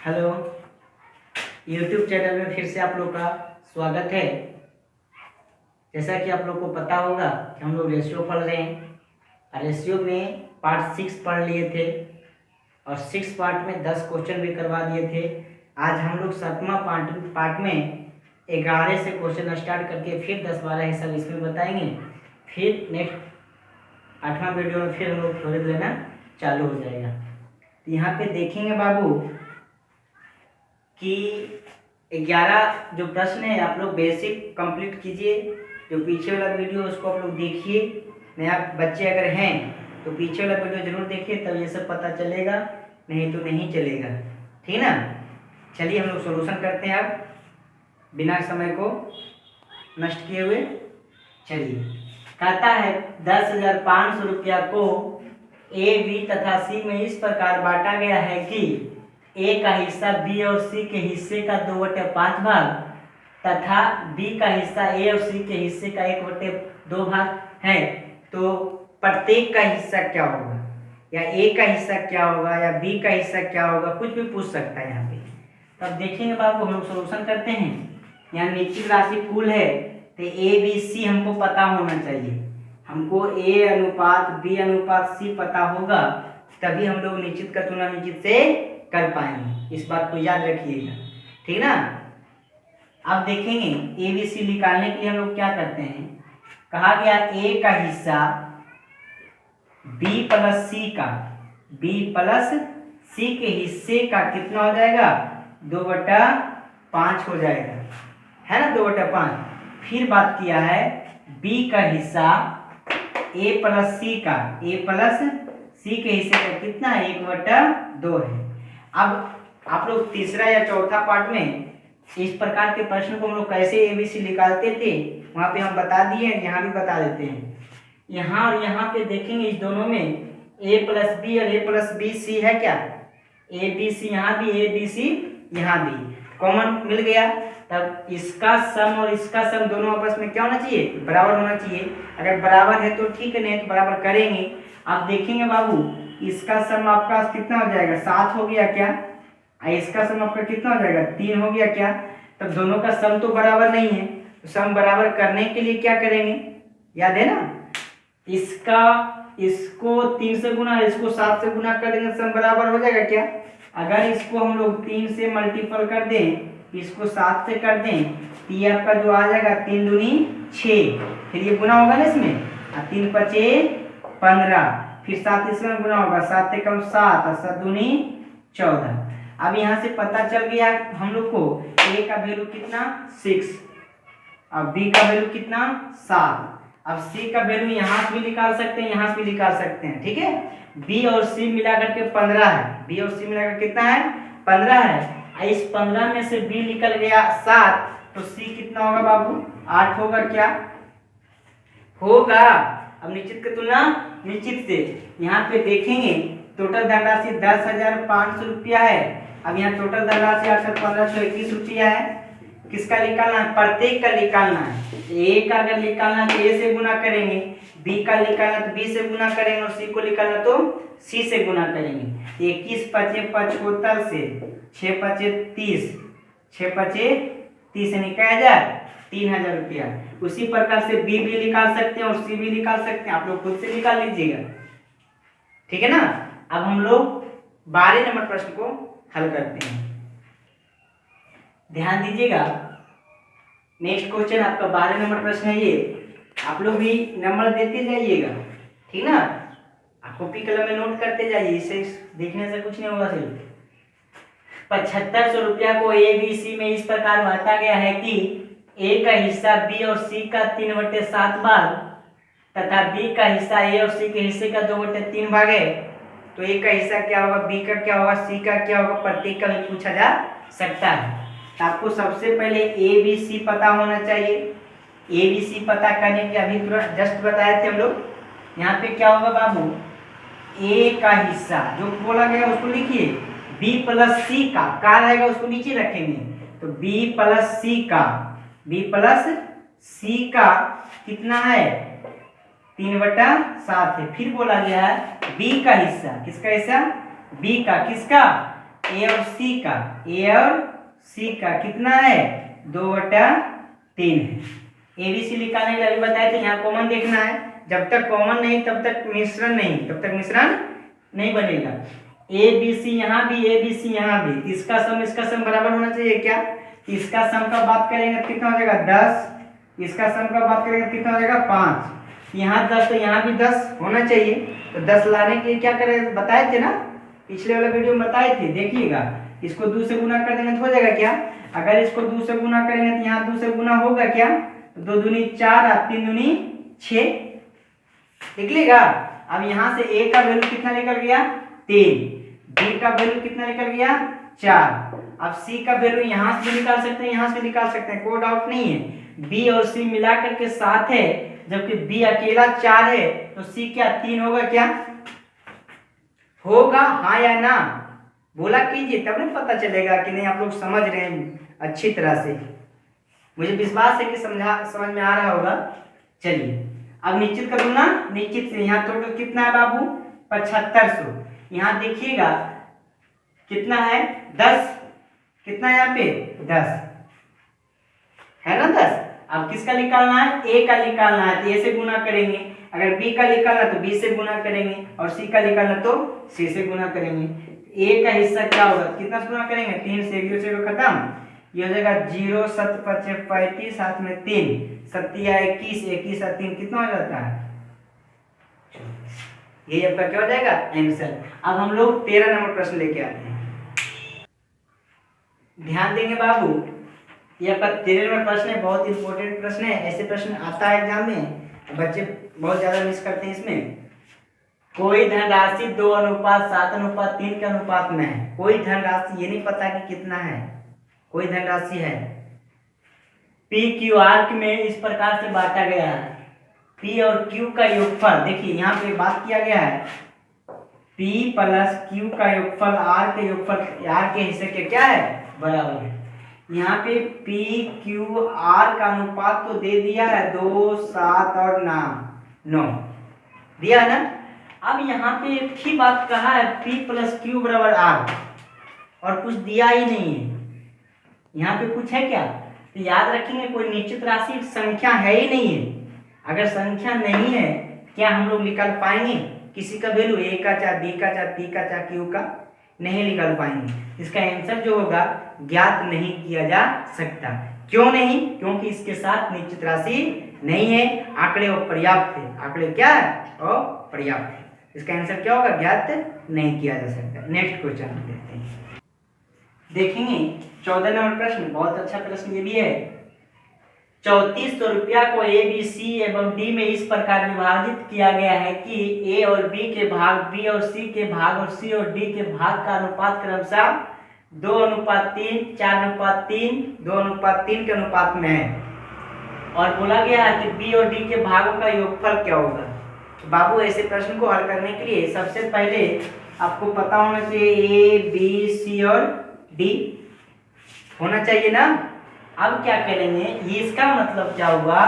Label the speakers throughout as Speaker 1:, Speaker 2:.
Speaker 1: Hello. YouTube channel में फिर से आप लोग का स्वागत है। जैसा कि आप लोग को पता होगा कि हम लोग रेशियो पढ़ रहे हैं। रेशियो में पार्ट 6 पढ़ लिए थे और 6 पार्ट में 10 क्वेश्चन भी करवा दिए थे। आज हम लोग 7वां पार्ट में 11 से क्वेश्चन स्टार्ट करके फिर 10-12 हिस्सा इसमें बताएंगे। फिर नेक्स्ट 8वां वीडियो में फिर हम लोग थ्योरी लेना चालू हो जाएगा। तो यहाँ पे देखेंगे बाबू कि 11 जो प्रश्न है आप लोग बेसिक कंप्लीट कीजिए। जो पीछे वाला वीडियो उसको आप लोग देखिए। नया बच्चे अगर हैं तो पीछे वाला वीडियो जरूर देखिए, तब ये सब पता चलेगा, नहीं तो नहीं चलेगा। ठीक ना। चलिए हम लोग सॉल्यूशन करते हैं अब बिना समय को नष्ट किए हुए। चलिए, कहता है 10,500 रुपया को ए, बी तथा सी में इस प्रकार बांटा गया है कि ए का हिस्सा बी और सी के हिस्से का 2/5 भाग तथा बी का हिस्सा ए और सी के हिस्से का 1/2 भाग है। तो प्रत्येक का हिस्सा क्या होगा, या ए का हिस्सा क्या होगा या बी का हिस्सा क्या होगा, कुछ भी पूछ सकता है यहाँ पे। तो अब देखेंगे बाबू, हम लोग सोल्यूशन करते हैं। यहाँ निश्चित राशि कुल है तो ए बी सी हमको पता होना चाहिए। हमको ए अनुपात बी अनुपात सी पता होगा, तभी हम लोग निश्चित का तुलना निश्चित से कर पाएंगे। इस बात को याद रखिएगा, ठीक ना। अब देखेंगे ए बी सी निकालने के लिए हम लोग क्या करते हैं। कहा गया ए का हिस्सा बी प्लस सी का, बी प्लस सी के हिस्से का कितना हो जाएगा, 2/5 हो जाएगा, है ना, 2/5। फिर बात किया है बी का हिस्सा ए प्लस सी का, ए प्लस सी के हिस्से का कितना है, 1/2 है। अब आप लोग तीसरा या चौथा पार्ट में इस प्रकार के प्रश्न को हम लोग कैसे एबीसी निकालते थे वहां पे हम बता दिए, यहाँ भी बता देते हैं। यहाँ और यहाँ पे देखेंगे इस दोनों में ए प्लस बी और ए प्लस बी सी है क्या, ए बी सी यहाँ भी, ए बी सी यहाँ भी कॉमन मिल गया। तब इसका सम और इसका सम दोनों आपस में क्या होना चाहिए, बराबर होना चाहिए। अगर बराबर है तो ठीक है, नहीं तो बराबर करेंगे। आप देखेंगे बाबू, इसका सम आपका कितना हो जाएगा, 7 हो गया क्या, इसका सम आपका कितना हो जाएगा, 3 हो गया क्या। तब दोनों का सम तो बराबर नहीं है, तो सम बराबर करने के लिए क्या करेंगे, याद है ना, इसको 3 से गुना, इसको 7 से गुना कर देंगे, सम बराबर हो जाएगा क्या। अगर इसको हम लोग 3 से मल्टीपल कर दें, इसको 7 से कर दें, तो ये आपका जो आ जाएगा 3 दूनी 6, फिर ये गुना होगा ना इसमें, 3 पचे 15, फिर 7 इसमें गुना होगा, 7 से कम 7 और 7 दूनी 14। अब यहाँ से पता चल गया हम लोग को ए का वैल्यू कितना 6, अब बी का वैल्यू कितना 7। अब सी का वैल्यू यहाँ से भी निकाल सकते हैं, यहाँ से भी निकाल सकते हैं, ठीक है। बी और सी मिलाकर के 15 है, बी और सी मिलाकर कितना है 15 है। इस 15 में से बी निकल गया 7, तो सी कितना होगा बाबू, 8 होगा क्या, होगा। अब निश्चित की तुलना निश्चित से यहाँ पे देखेंगे टोटल धनराशि 10,500 रुपया है। अब यहाँ टोटल धनराशि 8,1521 रुपया है। किसका निकालना है, प्रत्येक का निकालना है। ए का अगर निकालना तो ए से गुना करेंगे, बी का निकालना तो बी से गुना करेंगे, और सी को निकालना तो सी से गुना करेंगे। 21 पचे 75 से 6 पचे 30, 6 पचे 30 निकाला जाए 3,000 रुपया। उसी प्रकार से बी भी निकाल सकते हैं और सी भी निकाल सकते हैं, आप लोग खुद से निकाल लीजिएगा, ठीक है ना। अब हम लोग 12 नंबर प्रश्न को हल करते हैं, ध्यान दीजिएगा। नेक्स्ट क्वेश्चन आपका 12 नंबर प्रश्न है ये। आप लोग भी नंबर देते जाइएगा, ठीक ना, आप कॉपी कलम में नोट करते जाइए, इसे देखने से कुछ नहीं होगा। सिर्फ 7500 रुपया को ए बी सी में इस प्रकार बांटा गया है कि ए का हिस्सा बी और सी का 3/7 भाग तथा बी का हिस्सा ए और सी के हिस्से का 2/3 भाग है। तो ए का हिस्सा क्या होगा, बी का क्या होगा, सी का क्या होगा, प्रत्येक का भी पूछा जा सकता है। तो आपको सबसे पहले ए बी सी पता होना चाहिए। ए बी सी पता करने के अभी तुरंत जस्ट बताए थे हम लोग। यहाँ पे क्या होगा बाबू, ए का हिस्सा जो बोला गया उसको लिखिए, बी प्लस सी का रहेगा उसको नीचे रखेंगे, तो बी प्लस सी का, बी प्लस सी का कितना है 3/7 है। फिर बोला गया है बी का हिस्सा, किसका हिस्सा, बी का, किसका ए और सी का कितना है 2/3 है। ए बी सी निकालने के लिए अभी बताए थे, यहाँ कॉमन देखना है, जब तक कॉमन नहीं तब तक मिश्रण नहीं बनेगा। ए बी सी यहाँ भी, ए बी सी यहाँ भी, इसका सम बराबर होना चाहिए क्या? इसका सम का बात करेंगे कितना हो जाएगा 10, इसका सम का बात करेंगे कितना हो जाएगा 5, यहाँ 10 तो यहाँ भी 10 होना चाहिए। तो 10 लाने के लिए क्या करें बताए थे ना, पिछले वाले वीडियो में बताए थे, देखिएगा इसको 2 से गुना कर देंगे तो हो जाएगा क्या? अगर इसको 2 से गुना करेंगे तो यहाँ 2 से गुना होगा क्या? 2 दूनी 4 और 3 दूनी 6, निकलेगा। अब यहाँ से ए का वैल्यू कितना निकल गया 3, बी का वैल्यू कितना निकल गया 4, अब सी का वैल्यू यहाँ से भी निकाल सकते हैं, यहाँ से भी निकाल सकते हैं, कोई डाउट नहीं है। बी और सी मिला करके 7 है, जबकि बी अकेला 4 है, तो सी क्या 3 होगा क्या? होगा हाँ या ना? बोला कीजिए, तब नहीं पता चलेगा कि नहीं आप लोग समझ रहे हैं अच्छी तरह से। मुझे विश्वास है कि समझ में आ रहा होगा। चलिए अब निश्चित कर दूंगा, निश्चित से यहाँ टोटल कितना है बाबू 7500। यहाँ देखिएगा कितना है 10, कितना है यहाँ पे 10 है ना 10। अब किसका निकालना है? ए का निकालना है, तो ए से गुना करेंगे। अगर बी का निकालना तो बी से गुना करेंगे, और सी का निकालना तो सी से गुना करेंगे। ए का हिस्सा क्या होगा, कितना से गुना करेंगे 3 से, 1 से खत्म, ये हो जाएगा 0 7 5 35, साथ में 3 7 21, 21 और 3 कितना हो जाता है? ये आपका क्या हो जाएगा आंसर। अब हम लोग 13 नंबर प्रश्न लेके आते हैं, ध्यान देंगे बाबू, ये आपका 13 नंबर प्रश्न है, बहुत इंपॉर्टेंट प्रश्न है। ऐसे प्रश्न आता है एग्जाम में, बच्चे बहुत ज्यादा मिस करते हैं इसमें। कोई धनराशि 2:7:3 के अनुपात में है। कोई धनराशि, ये नहीं पता कि कितना है, कोई धनराशि है, पी क्यू आर में इस प्रकार से बांटा गया है। पी और क्यू का योगफल, देखिए यहाँ पे बात किया गया है P प्लस Q का योगफल R के योगफल, R के हिस्से के क्या है बराबर है। यहाँ पे P Q R का अनुपात तो दे दिया है 2 7 और 9 दिया है ना। अब यहाँ पे एक ही बात कहा है P प्लस Q बराबर R, और कुछ दिया ही नहीं है। यहाँ पे कुछ है क्या? तो याद रखेंगे कोई निश्चित राशि संख्या है ही नहीं है। अगर संख्या नहीं है क्या हम लोग निकाल पाएंगे किसी का वैल्यू? ए का चाहे बी का चाहे पी का चाहे क्यू का नहीं निकाल पाएंगे। इसका आंसर जो होगा ज्ञात नहीं किया जा सकता। क्यों नहीं? क्योंकि इसके साथ निश्चित राशि नहीं है, आंकड़े अपर्याप्त है। आंकड़े क्या है? अपर्याप्त है। इसका आंसर क्या होगा? ज्ञात नहीं किया जा सकता। नेक्स्ट क्वेश्चन देखते हैं, देखेंगे 14 नंबर प्रश्न, बहुत अच्छा प्रश्न ये भी है। 3400 रुपया को ए बी सी एवं डी में इस प्रकार विभाजित किया गया है कि ए और बी के भाग, बी और सी के भाग और सी और डी के भाग का अनुपात क्रमशः 2:3, 4:3, 2:3 के अनुपात में है। और बोला गया है कि बी और डी के भागों का योगफल क्या होगा। बाबू ऐसे प्रश्न को हल करने के लिए सबसे पहले आपको पता होना चाहिए ए बी सी और डी होना चाहिए ना। अब क्या करेंगे, ये इसका मतलब क्या हुआ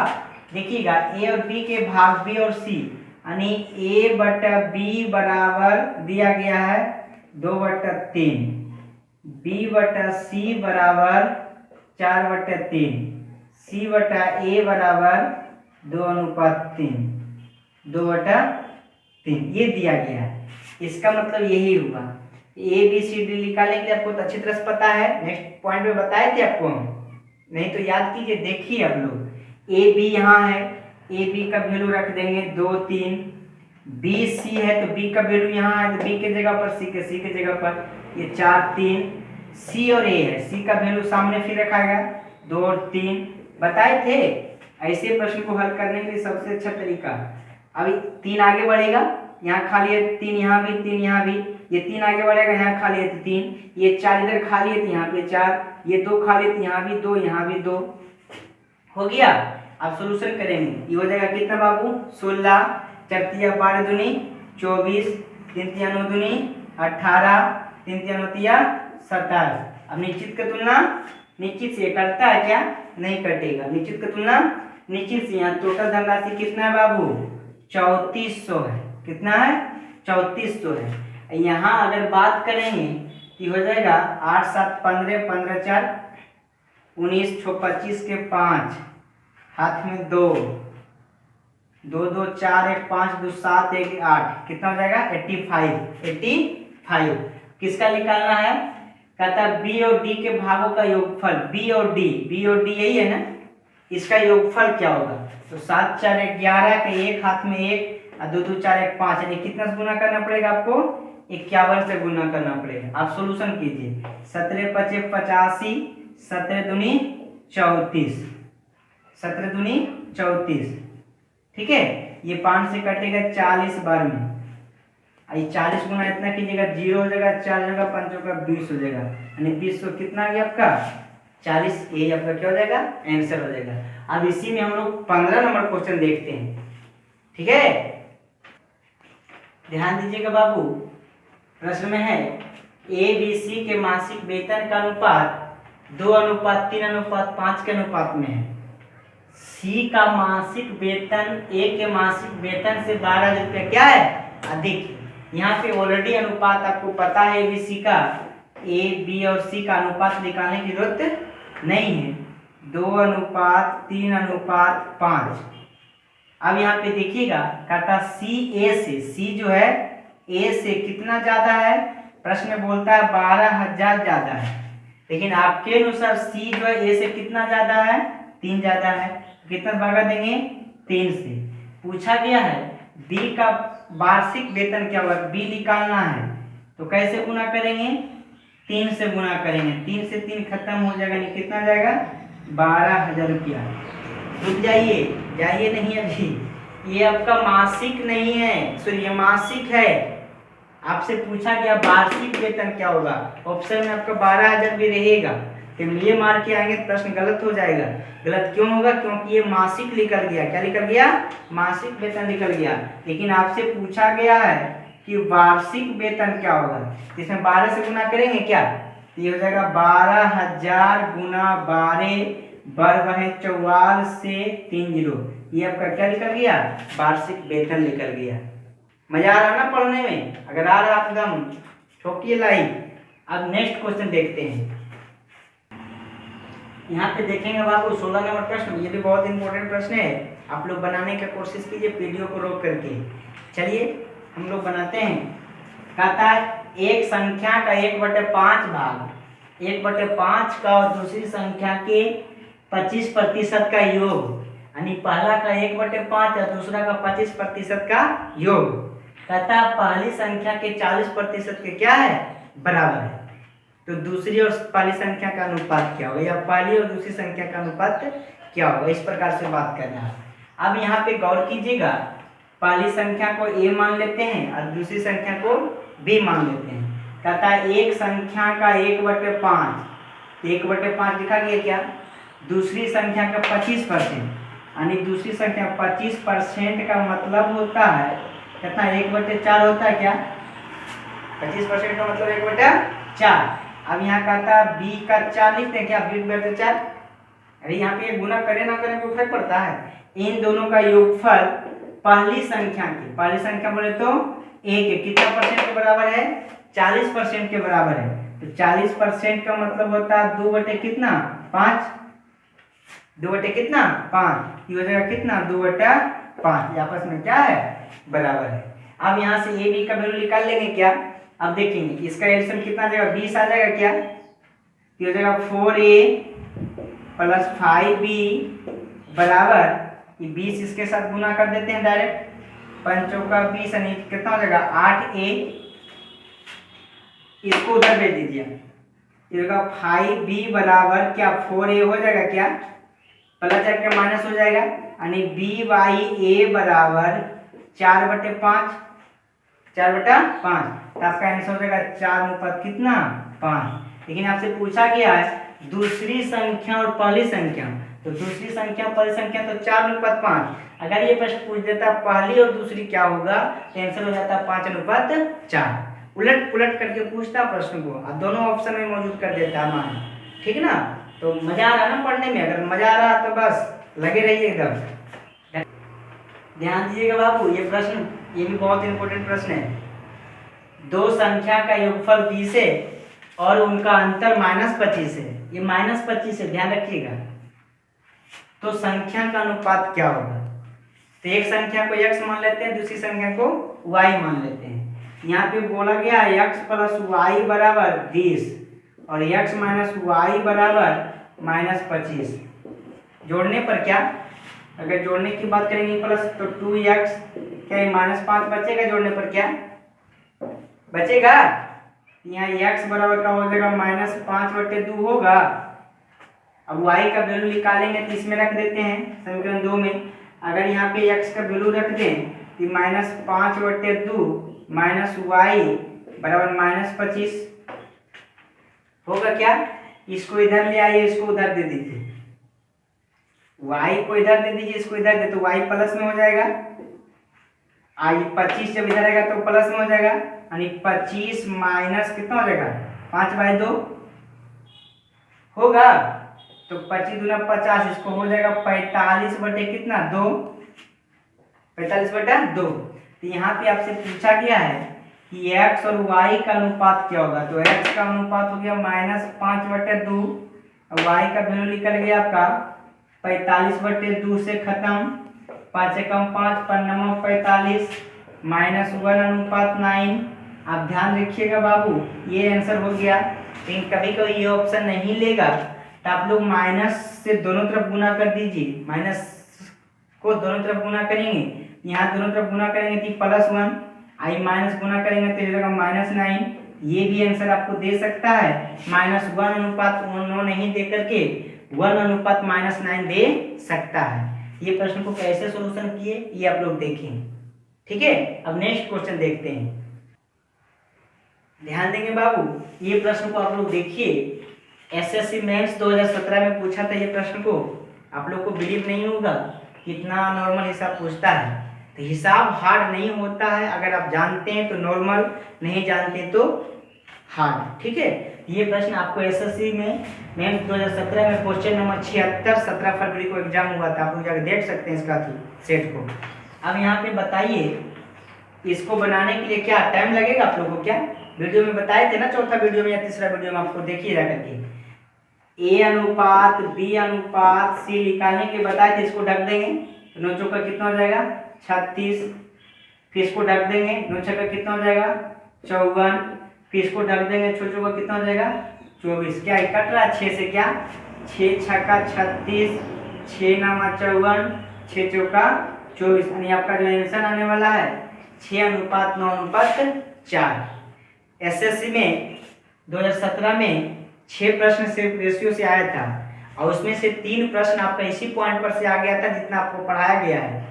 Speaker 1: देखिएगा, ए और बी के भाग बी और सी, यानी ए बटा बी बराबर दिया गया है 2/3, बी बटा सी बराबर 4/3, सी बटा ए बराबर 2:3, 2/3 ये दिया गया है। इसका मतलब यही हुआ। ए बी सी डी निकालने के लिए आपको तो अच्छी तरह से पता है, नेक्स्ट पॉइंट में बताए थे आपको, नहीं तो याद कीजिए। देखिए अब लोग ए बी यहाँ है, ए बी का वैल्यू रख देंगे 2 3, बी सी है तो बी का वैल्यू यहाँ है तो बी के जगह पर सी के जगह पर ये 4 3, सी और ए है, सी का वैल्यू सामने फिर रखा गया 2 और 3 बताए थे। ऐसे प्रश्न को हल करने के लिए सबसे अच्छा तरीका, अभी 3 आगे बढ़ेगा, यहाँ खाली है 3, यहाँ भी 3, यहाँ भी ये 3 आगे बढ़ेगा, यहाँ खाली है 3, ये 4 इधर खाली है तो यहाँ पे 4, ये 2 खाली है तो यहाँ भी 2, यहाँ भी 2 हो गया। अब सोल्यूशन करेंगे, ये हो जाएगा कितना बाबू 16, 4 × 12 दूनी 24, 3 × 9 दूनी 18, 3 × 9 27। अब निश्चित का तुलना निश्चित से कटता है क्या? नहीं कटेगा। निश्चित का तुलना निश्चित से, यहाँ टोटल धनराशि कितना है बाबू 3400 है। कितना है? 3400 है। यहाँ अगर बात करेंगे ये हो जाएगा 8 7 15, 15 4 19, 6 25 के 5, हाथ में 2, 2 2 4 1 5 2 7 1 8, कितना हो जाएगा 85, 85 किसका निकालना है? कहता बी और डी के भागों का योगफल, बी और डी यही है ना, इसका योगफल क्या होगा? तो 7 4 11 के एक हाथ में 1 और 2 2 4 1 5, यानी कितना से गुना करना पड़ेगा आपको? 51 से गुना करना पड़ेगा। आप सोल्यूशन कीजिए। 17 5 85, 17 दूनी 34, 17 दूनी 34, ठीक है। ये 5 से कटेगा 40 बार में, ये 40 गुना इतना कीजिएगा 0 हो जाएगा, 4 जगह 5 का 20 हो जाएगा, यानी 20 को कितना आ गया आपका 40, ये आपका क्या हो जाएगा? आंसर हो जाएगा। अब इसी में हम लोग 15 नंबर क्वेश्चन देखते हैं, ठीक है। ध्यान दीजिएगा बाबू, प्रश्न में है ए बी सी के मासिक वेतन का अनुपात 2:3:5 के अनुपात में है। सी का मासिक वेतन ए के मासिक वेतन से 12,000 रुपया क्या है? अधिक। यहाँ पे ऑलरेडी अनुपात आपको पता है ए बी सी का, ए बी और सी का अनुपात निकालने की जरूरत नहीं है, 2:3:5। अब यहाँ पे देखिएगा, कहता सी ए से, सी जो है ए से कितना ज्यादा है? प्रश्न में बोलता है 12,000 ज्यादा है, लेकिन आपके अनुसार सी जो है ए से कितना ज्यादा है? 3 ज्यादा है। कितना भागा देंगे? 3 से। पूछा गया है बी का वार्षिक वेतन क्या होगा? बी निकालना है, तो कैसे गुना करेंगे? 3 से गुना करेंगे, 3 से 3 खत्म हो जाएगा, नहीं कितना जाएगा? 12,000 रुपया। रुक जाइए, जाइए नहीं अभी, ये आपका मासिक नहीं है, सॉरी ये मासिक है। आपसे पूछा गया वार्षिक वेतन क्या होगा, ऑप्शन में आपका 12,000 भी रहेगा, तो ये मार के आएंगे प्रश्न गलत हो जाएगा। गलत क्यों होगा? क्योंकि ये मासिक निकल गया। क्या निकल गया? मासिक वेतन निकल गया। लेकिन आपसे पूछा गया है कि वार्षिक वेतन क्या होगा, इसमें 12 से गुना करेंगे क्या? तो ये हो जाएगा 12,000 गुना 12 वर्ग है 44 से 30, ये आपका क्या निकल गया? वार्षिक वेतन निकल गया। मजा आ रहा ना पढ़ने में? अगर आ रहा एकदम ठोकिए लाइक। अब नेक्स्ट क्वेश्चन देखते हैं। यहाँ पे देखेंगे बाबू 16 नंबर प्रश्न, ये भी बहुत इंपॉर्टेंट प्रश्न है, आप लोग बनाने की कोशिश कीजिए वीडियो को रोक करके। चलिए हम लोग बनाते हैं। कहता है एक संख्या का 1/5 भाग 1/5 का और दूसरी संख्या के 25% का योग, यानी पहला का 1/5 और दूसरा का 25% का योग। कहता है पहली संख्या के 40% के क्या है? बराबर है। तो दूसरी और पहली संख्या का अनुपात क्या होगा, या पहली और दूसरी संख्या का अनुपात क्या होगा? इस प्रकार से बात करना है। अब यहाँ पे गौर कीजिएगा, पहली संख्या को a मान लेते हैं और दूसरी संख्या को b मान लेते हैं। कहता है एक संख्या का 1/5, 1/5 लिखा गया क्या? दूसरी संख्या का 25%, यानी दूसरी संख्या 25% का मतलब होता है कितना? 1/4 होता है क्या? 25% का मतलब 1/4। अब यहाँ कहता है b का 4 लिखते हैं क्या? b/4। अरे यहाँ पे गुना करे ना करे कोई फर्क पड़ता है? इन दोनों का योगफल पहली संख्या बोले तो 1 कितना परसेंट के बराबर है? 40% के बराबर है। तो 40% का मतलब होता है 2/5, 2/5, ये हो जाएगा कितना? 2/5, आपस में क्या है? बराबर है। अब यहाँ से a b का वैल्यू निकाल लेंगे क्या? अब देखेंगे इसका एडिशन कितना आ जाएगा? 20 आ जाएगा क्या? ये हो जाएगा 4a प्लस 5b बराबर, ये 20 इसके साथ गुना कर देते हैं डायरेक्ट, 5 चौका 20, यानी कितना हो जाएगा? 8a, इसको उधर भेज दीजिए। ये होगा 5b बराबर क्या? 4a हो जाएगा क्या? प्लस जाकर माइनस हो जाएगा, यानी b/a बराबर 4/5, 4/5। तो आपका आंसर हो जाएगा 4 कितना? 5। लेकिन आपसे पूछा गया है दूसरी संख्या और पहली संख्या, तो दूसरी संख्या और पहली संख्या तो 4:5। अगर ये प्रश्न पूछ देता पहली और दूसरी क्या होगा, तो आंसर हो जाता 5:4। उलट पुलट करके पूछता प्रश्न को, और दोनों ऑप्शन में मौजूद कर देता मान, ठीक ना। तो मजा आ रहा ना पढ़ने में? अगर मजा आ रहा तो बस लगे रहिए एकदम। ध्यान दीजिएगा बाबू, ये प्रश्न ये भी बहुत इंपॉर्टेंट प्रश्न है। दो संख्या का योगफल 20 है और उनका अंतर -25 है, ये -25 है, ध्यान रखिएगा। तो संख्या का अनुपात क्या होगा? तो एक संख्या को x मान लेते हैं, दूसरी संख्या को y मान लेते हैं। यहाँ पे बोला गया है x + y = 20 और x - y = -25। जोड़ने पर क्या, अगर जोड़ने की बात करेंगे प्लस, तो 2x क्या है -5 बचेगा, जोड़ने पर क्या बचेगा? यहाँ x बराबर का हो जाएगा -5/2 होगा। अब y का वैल्यू निकालेंगे तो इसमें रख देते हैं समीकरण 2 में। अगर यहाँ पे x का वैल्यू रख दें तो -5/2 माइनस y बराबर -25 होगा क्या? इसको इधर ले आइए, इसको उधर दे दीजिए, y को इधर दे दीजिए, इसको इधर दे, तो y प्लस में हो जाएगा। आई 25 जब इधर आएगा तो प्लस में हो जाएगा, यानी 25 माइनस कितना हो जाएगा 5/2 होगा। तो 25 दूना 50, इसको हो जाएगा 45 बटे कितना 2, 45/2। तो यहाँ पे आपसे पूछा गया है कि x और y का अनुपात क्या होगा। तो x का अनुपात हो गया -5/2 और y का वैल्यू निकल गया आपका 45/2 से खत्म, 5 से कम 5, 5 -1/9। आप ध्यान रखिएगा बाबू, ये आंसर हो गया। लेकिन कभी कभी ये ऑप्शन नहीं लेगा तो आप लोग माइनस से दोनों तरफ गुना कर दीजिए, माइनस को दोनों तरफ गुना करेंगे, यहाँ दोनों तरफ गुना करेंगे तो +1, आई माइनस गुना करेंगे तो -9। ये भी आंसर आपको दे सकता है, -1:9 नहीं दे करके 1:-9 दे सकता है। ये प्रश्न को कैसे सोल्यूशन किए ये आप लोग देखें, ठीक है। अब नेक्स्ट क्वेश्चन देखते हैं, ध्यान देंगे बाबू। ये प्रश्न को आप लोग देखिए, एसएससी मेंस 2017 में पूछा था ये प्रश्न को। आप लोग को बिलीव नहीं होगा कितना नॉर्मल हिसाब पूछता है। तो हिसाब हार्ड नहीं होता है, अगर आप जानते हैं तो नॉर्मल, नहीं जानते तो हार्ड, ठीक है। ये प्रश्न आपको एसएससी में मेंस 2017 में क्वेश्चन नंबर 76 17 फरवरी को एग्जाम हुआ था, आप लोग जाकर देख सकते हैं इसका सेट को। अब यहाँ पे बताइए, इसको बनाने के लिए क्या टाइम लगेगा आप लोगों को? क्या वीडियो में बताए थे ना, चौथा वीडियो में या तीसरा वीडियो में, आपको देखिए जा करके A अनुपात B अनुपात C निकालने के लिए बताए थे। इसको ढक देंगे तो 9 चौका कितना हो जाएगा 36, फिर इसको ढक देंगे 9 छक्का कितना हो जाएगा 54, फिर इसको ढक देंगे 6 चौका कितना हो जाएगा 24। क्या कट रहा है 6 से, क्या 6 छक्का 36, 6 नामा 54, 6 चौका 24, यानी आपका जो आंसर आने वाला है 6:9:4। एसएससी में 2017 में 6 प्रश्न से रेशियो से आया था और उसमें से 3 प्रश्न आपका इसी पॉइंट पर से आ गया था जितना आपको पढ़ाया गया है,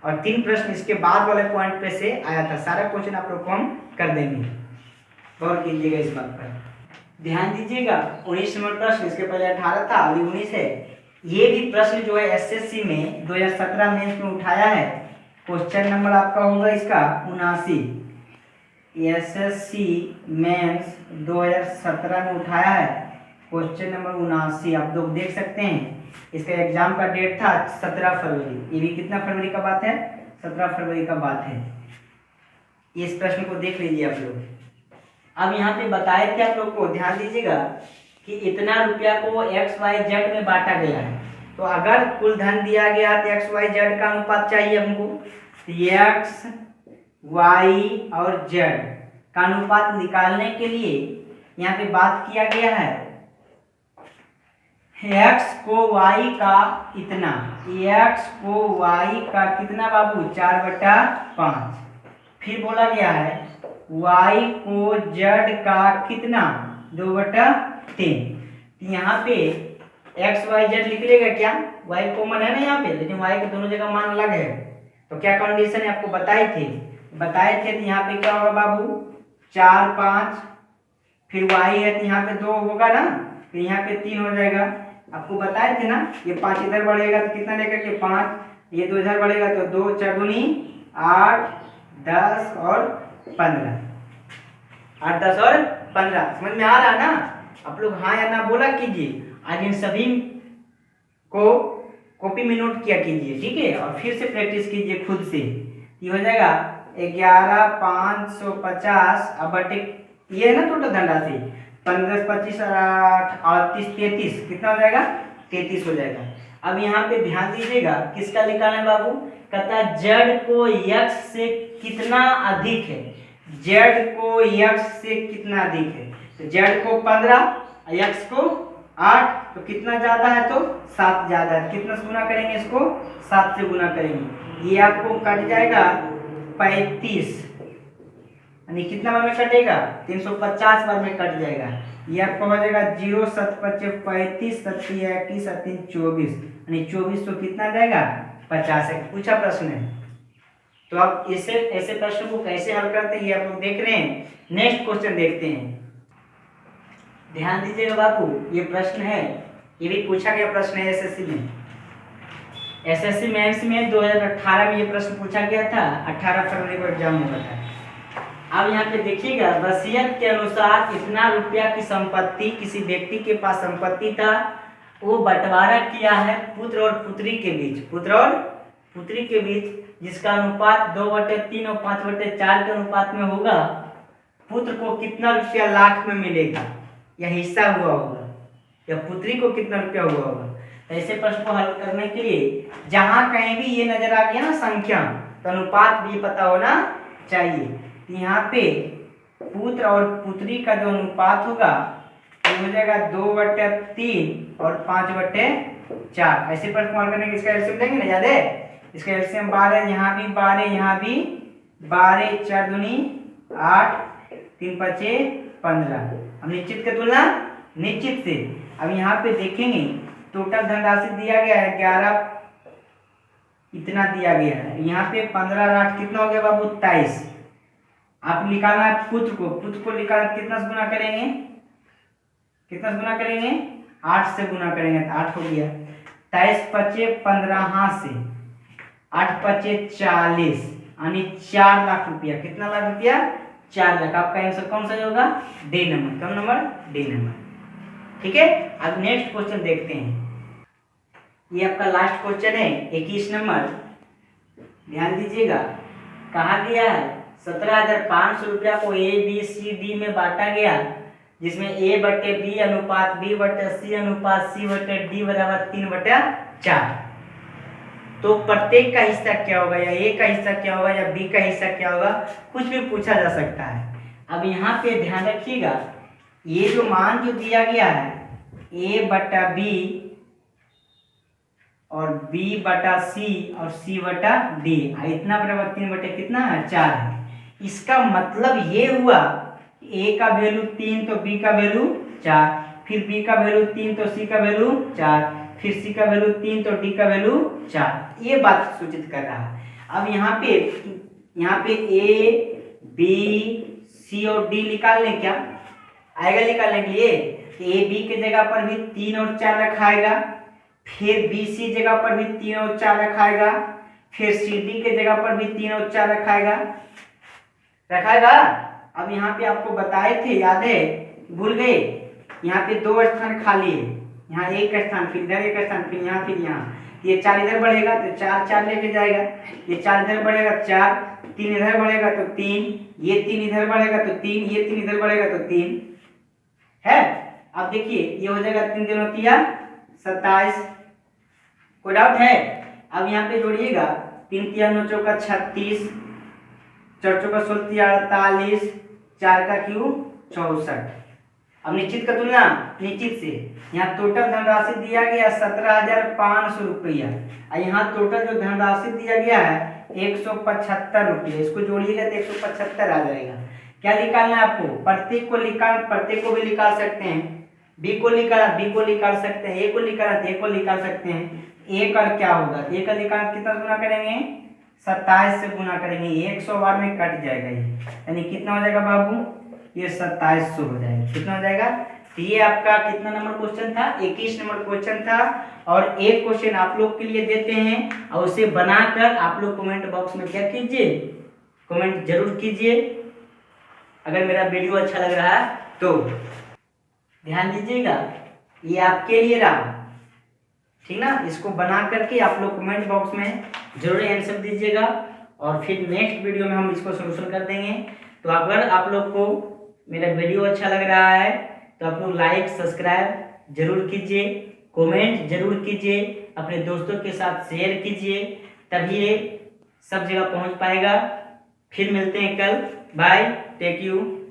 Speaker 1: और 3 प्रश्न इसके बाद वाले पॉइंट पे से आया था। सारा क्वेश्चन आप लोग को हम कर देंगे, गौर कीजिएगा इस बात पर, ध्यान दीजिएगा। 19 नंबर प्रश्न, इसके पहले 18 था, अभी 19 है। ये भी प्रश्न जो है एसएससी में 2017 मेंस में उठाया है। क्वेश्चन नंबर आपका होगा इसका 79, एसएससी मेंस 2017 में उठाया है क्वेश्चन नंबर 79। आप लोग देख सकते हैं, इसका एग्जाम का डेट था 17 फरवरी। ये भी कितना फरवरी का बात है 17 फरवरी का बात है। इस प्रश्न को देख लीजिए आप लोग। अब यहाँ पे बताए थे आप लोग को, ध्यान दीजिएगा कि इतना रुपया को XYZ में बांटा गया है। तो अगर कुल धन दिया गया तो XYZ का अनुपात चाहिए हमको, X Y और Z का अनुपात निकालने के लिए यहाँ पे बात किया गया है X को Y का इतना, X को Y का कितना बाबू 4/5। फिर बोला गया है Y को Z का कितना 2/3। यहाँ पे X Y Z निकलेगा क्या, Y कॉमन है ना यहाँ पे, लेकिन Y के दोनों जगह मान अलग है। तो क्या कंडीशन है आपको बताए थे तो यहाँ पे क्या होगा बाबू 4 5, फिर y है तो यहाँ पे 2 होगा ना, फिर यहाँ पे 3 हो जाएगा। आपको बताए थे ना, ये 5 इधर बढ़ेगा तो कितना लेकर के 5, ये 2 इधर बढ़ेगा तो 2 4 दूनी 8 10 और 15, 8 10 और 15। समझ में आ रहा है ना? आप लोग हाँ या ना बोला कीजिए। आज इन सभी को कॉपी में नोट किया कीजिए, ठीक है, और फिर से प्रैक्टिस कीजिए खुद से। ये हो जाएगा 11,550 अब बटे ये है ना टोटल धनराशि, 15 25 8 38 33, कितना हो जाएगा 33 हो जाएगा। अब यहाँ पे ध्यान दीजिएगा, किसका निकालना है बाबू, कहता है जेड को यक्स से कितना अधिक है, जेड को यक्स से कितना अधिक है। तो जेड को 15, यक्स को 8, तो कितना ज्यादा है, तो 7 ज्यादा है। कितना से गुना करेंगे इसको, 7 से गुना करेंगे, ये आपको कट जाएगा 35, यानी कितना बार में कटेगा, 350 बार में कट जाएगा। ये आपको हो जाएगा 0 7 5 35 7 21 7 24, यानी 24 तो कितना जाएगा 50 है। पूछा प्रश्न है, तो आप इसे ऐसे प्रश्न को कैसे हल करते हैं ये आप लोग देख रहे हैं। नेक्स्ट क्वेश्चन देखते हैं, ध्यान दीजिएगा बाबू, ये प्रश्न है, ये भी पूछा गया प्रश्न है एसएससी में। एसएससी मेंस में 2018 में ये प्रश्न पूछा गया था, 18 फरवरी को एग्जाम हुआ था। अब यहाँ पे देखिएगा, वसीयत के अनुसार इतना रुपया की संपत्ति, किसी व्यक्ति के पास संपत्ति था, वो बंटवारा किया है पुत्र और पुत्री के बीच, पुत्र और पुत्री के बीच, जिसका अनुपात 2/3 और 5/4 के अनुपात में होगा। पुत्र को कितना रुपया लाख में मिलेगा, या हिस्सा हुआ होगा, या पुत्री को कितना रुपया हुआ होगा। तो ऐसे प्रश्न को हल करने के लिए जहां कहीं भी ये नजर आ गया ना संख्या, तो अनुपात भी पता होना चाहिए। यहाँ पे पुत्र और पुत्री का जो अनुपात होगा वो हो जाएगा 2/3 और 5/4। ऐसे प्रश्न हल करने के इसका एलसीएम लेंगे ना, याद है, इसका एलसीएम 12, यहाँ भी 12, यहाँ भी 12, 4 दूनी 8, 3 5 15। अब निश्चित का तुलना निश्चित से। अब यहाँ पे देखेंगे टोटल धनराशि दिया गया है 11, इतना दिया गया है। यहाँ पे 15 और 8 कितना हो गया बाबू 23। आप निकालना है पुत्र को निकालना, कितना से गुना करेंगे, कितना से गुना करेंगे, 8 से गुना करेंगे, तो 8 हो गया। 23 5 15 से 8 5 40, यानी 4 लाख रुपया। कितना लाख रुपया, 4 लाख। आपका आंसर कौन सा होगा, डी नंबर। कौन नंबर, डी नंबर। ठीक है, अब नेक्स्ट क्वेश्चन देखते हैं, ये आपका लास्ट क्वेश्चन है 21 नंबर। ध्यान दीजिएगा, कहा गया है 17,500 रुपया को ए बी सी डी में बांटा गया, जिसमें A/B अनुपात B/C अनुपात C/D बराबर 3/4। तो प्रत्येक का हिस्सा क्या होगा, या ए का हिस्सा क्या होगा, या बी का हिस्सा क्या होगा, कुछ भी पूछा जा सकता है। अब यहाँ पे ध्यान रखिएगा, ये जो मान जो दिया गया है A/B और B/C और C/D, इतना बराबर 3 कितना है 4 है। इसका मतलब ये हुआ A का वैल्यू 3 तो B का वैल्यू 4, फिर B का वैल्यू 3 तो C का वैल्यू 4, फिर C का वैल्यू 3 तो D का वैल्यू 4। ये बात सूचित कर रहा है। अब यहाँ पे A B C और D निकाल लें, क्या आएगा निकालने के लिए, A B के जगह पर भी 3 और 4 रखाएगा, फिर B C जगह पर भी 3 और 4 रखाएगा, फिर C D के जगह पर भी 3 और 4 रखाएगा। अब यहाँ पे आपको बताए थे, याद है, भूल गए, यहाँ पे 2 स्थान खाली है, यहाँ 1 स्थान, फिर इधर 1 स्थान, फिर यहाँ, फिर यहाँ। ये 4 इधर बढ़ेगा तो 4 4 लेके जाएगा, ये 4 इधर बढ़ेगा 4, 3 इधर बढ़ेगा तो 3, ये 3 इधर बढ़ेगा तो 3, ये 3 इधर बढ़ेगा तो 3 है। अब देखिए ये हो जाएगा 3 दूनी 27। कोई डाउट है? अब यहाँ पे जोड़िएगा 3 3 9 चौका 36, 4 चौका 16 48, 4 का क्यूब 64। अब निश्चित का तुलना निश्चित से। यहाँ टोटल धनराशि दिया गया 17,500 रुपया, और यहाँ टोटल जो धनराशि दिया गया है 175 रुपया। इसको जोड़िएगा तो 175 आ जाएगा। क्या निकालना है आपको, प्रत्येक को भी निकाल सकते हैं, बी को निकाल सकते हैं, ए को निकाल सकते हैं। ए का क्या होगा, ए का निकाल कितना गुना करेंगे, 27 से गुना करेंगे, 100 बार में कट जाएगा ये, यानी कितना हो जाएगा बाबू, ये 2700 हो जाएगा। कितना हो जाएगा, तो ये आपका कितना नंबर क्वेश्चन था, 21 नंबर क्वेश्चन था। और एक क्वेश्चन आप लोग के लिए देते हैं, और उसे बनाकर आप लोग कमेंट बॉक्स में क्या कीजिए, कमेंट जरूर कीजिए। अगर मेरा वीडियो अच्छा लग रहा है तो ध्यान दीजिएगा, ये आपके लिए रहा, ठीक ना। इसको बना करके आप लोग कमेंट बॉक्स में जरूर आंसर दीजिएगा, और फिर नेक्स्ट वीडियो में हम इसको सोल्यूशन कर देंगे। तो अगर आप लोग को मेरा वीडियो अच्छा लग रहा है तो तो आप लोग लाइक सब्सक्राइब जरूर कीजिए, कमेंट जरूर कीजिए, अपने दोस्तों के साथ शेयर कीजिए, तभी ये सब जगह पहुंच पाएगा। फिर मिलते हैं कल। बाय, टेक यू।